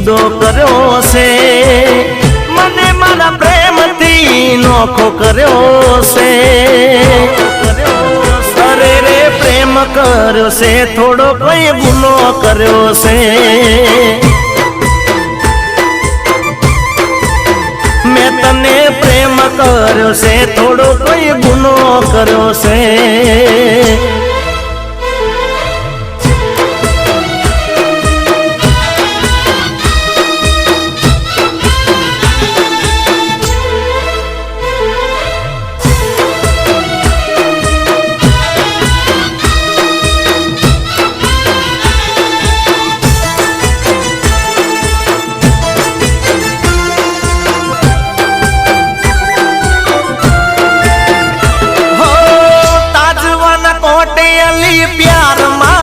જુદો કર્યો છે મને મારા પ્રેમથી નોખો કર્યો છે અરે રે પ્રેમ કર્યો છે થોડો કોઈ ગુનો કર્યો છે મેં તને પ્રેમ કર્યો છે થોડો કોઈ ગુનો કર્યો છે